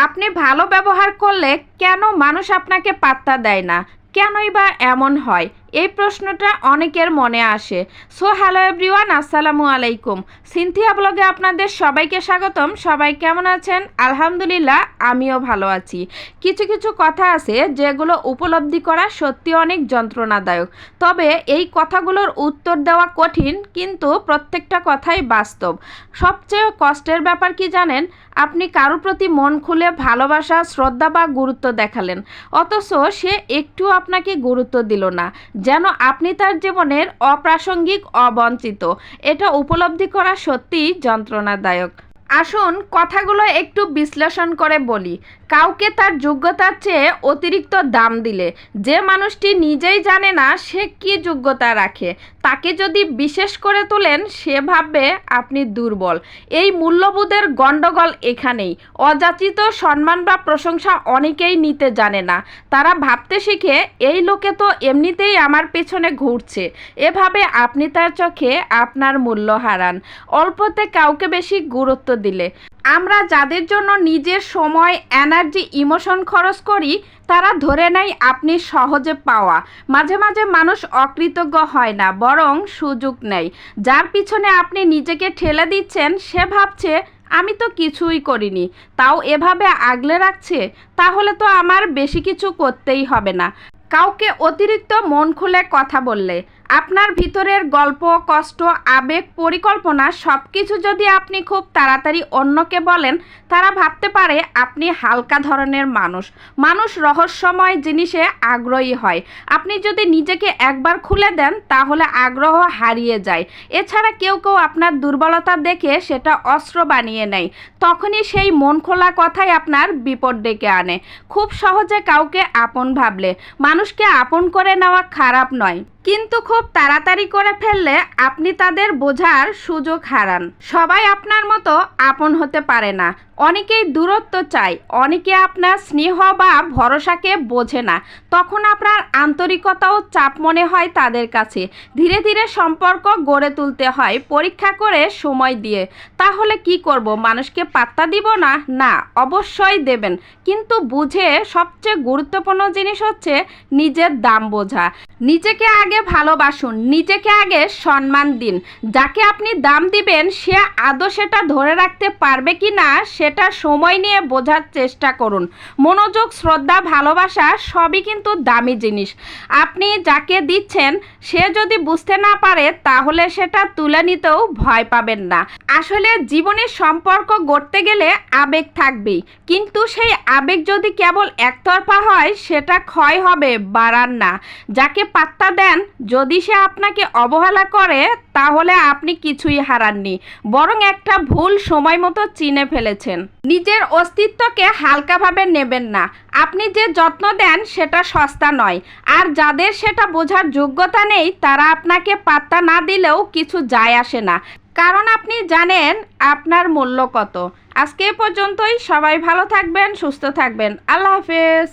আপনি ভালো ব্যবহার করলে কেন মানুষ আপনাকে পাত্তা দেয় না? কেনই বা এমন হয়? এই প্রশ্নটা অনেকের মনে আসে। সো হ্যালো এভরিওয়ান, আসসালামু আলাইকুম। সিনথিয়া ব্লগে আপনাদের সবাইকে স্বাগতম। সবাই কেমন আছেন? আলহামদুলিল্লাহ, আমিও ভালো আছি। কিছু কিছু কথা আছে যেগুলো উপলব্ধি করা সত্যি অনেক যন্ত্রণাদায়ক। তবে এই কথাগুলোর উত্তর দেওয়া কঠিন, কিন্তু প্রত্যেকটা কথাই বাস্তব। সবচেয়ে কষ্টের ব্যাপার কি জানেন? আপনি কারোর প্রতি মন খুলে ভালোবাসা, শ্রদ্ধা বা গুরুত্ব দেখালেন, অথচ সে একটু আপনাকে গুরুত্ব দিল না, যেন আপনি তার জীবনের অপ্রাসঙ্গিক, অবঞ্চিত। এটা উপলব্ধি করা সত্যিই যন্ত্রণাদায়ক। আসুন কথাগুলো একটু বিশ্লেষণ করে বলি। কাউকে তার যোগ্যতার চেয়ে অতিরিক্ত দাম দিলে, যে মানুষটি নিজেই জানে না সে কী যোগ্যতা রাখে, তাকে যদি বিশেষ করে তোলেন, সে ভাববে আপনি দুর্বল। এই মূল্যবোধের গণ্ডগোল এখানেই। অযাচিত সম্মান বা প্রশংসা অনেকেই নিতে জানে না। তারা ভাবতে শিখে, এই লোকে তো এমনিতেই আমার পেছনে ঘুরছে। এভাবে আপনি তার চোখে আপনার মূল্য হারান। অল্পতে কাউকে বেশি গুরুত্ব দিলে। আমরা যাদের জন্য নিজের সময়, এনার্জি, ইমোশন খরচ করি, তারা ধরে নেয় আপনি সহজে পাওয়া। মাঝে মাঝে মানুষ অকৃতজ্ঞ হয় না, বরং সুযোগ নেয়। যার পিছনে আপনি নিজেকে ঠেলে দিচ্ছেন, সে ভাবছে আমি তো কিছুই করিনি, তাও এভাবে আগলে রাখছে, তাহলে তো আমার বেশি কিছু করতেই হবে না। কাউকে অতিরিক্ত মন খুলে কথা বললে, আপনার ভিতরের গল্প, কষ্ট, আবেগ, পরিকল্পনা সব কিছু যদি আপনি খুব তাড়াতাড়ি অন্যকে বলেন, তারা ভাবতে পারে আপনি হালকা ধরনের মানুষ। মানুষ রহস্যময় জিনিসে আগ্রহী হয়। আপনি যদি নিজেকে একবার খুলে দেন, তাহলে আগ্রহ হারিয়ে যায়। এছাড়া কেউ কেউ আপনার দুর্বলতা দেখে সেটা অস্ত্র বানিয়ে নেয়। তখনই সেই মন খোলা কথাই আপনার বিপদ ডেকে আনে। খুব সহজে কাউকে আপন ভাবলে, মানুষকে আপন করে নেওয়া খারাপ নয়, কিন্তু খুব তাড়াতাড়ি করে ফেললে আপনি তাদের বোঝার সুযোগ হারান। সবাই আপনার মতো আপন হতে পারে না। অনেকেই দূরত্ব চায়, অনেকে আপনার স্নেহ বা ভরসাকে বোঝে না। তখন আপনার আন্তরিকতাও চাপ মনে হয় তাদের কাছে। ধীরে ধীরে সম্পর্ক গড়ে তুলতে হয়, পরীক্ষা করে, সময় দিয়ে। তাহলে কি করব? মানুষকে পাত্তা দিব না? না, অবশ্যই দেবেন, কিন্তু বুঝে। সবচেয়ে গুরুত্বপূর্ণ জিনিস হচ্ছে নিজের দাম বোঝা। নিজেকে আগে ভালোবাসুন, নিজেকে আগে সম্মান দিন। যাকে আপনি দাম দিবেন, সে আদৌ সেটা ধরে রাখতে পারবে কি না, সেটা সময় নিয়ে বোঝার চেষ্টা করুন। মনোযোগ, শ্রদ্ধা, ভালোবাসা সবই কিন্তু দামি জিনিস। আপনি যাকে দিচ্ছেন, সে যদি বুঝতে না পারে, তাহলে সেটা তুলে নিতেও ভয় পাবেন না। আসলে জীবনের সম্পর্ক গড়তে গেলে আবেগ থাকবেই, কিন্তু সেই আবেগ যদি কেবল একতরফা হয়, সেটা ক্ষয় হবে, বাড়ান না। যাকে পাত্তা দেন, যদি সে আপনাকে অবহেলা করে, তাহলে আপনি কিছুই হারাননি, বরং একটা ভুল সময় মতো চিনে ফেলেছেন। নিজের অস্তিত্বকে হালকাভাবে নেবেন না। আপনি যে যত্ন দেন, সেটা সস্তা নয়। আর যাদের সেটা বোঝার যোগ্যতা নেই, তারা আপনাকে পাত্তা না দিলেও কিছু যায় আসে না, কারণ আপনি জানেন আপনার মূল্য কত। আজকে এ পর্যন্তই। সবাই ভালো থাকবেন, সুস্থ থাকবেন। আল্লাহ হাফেজ।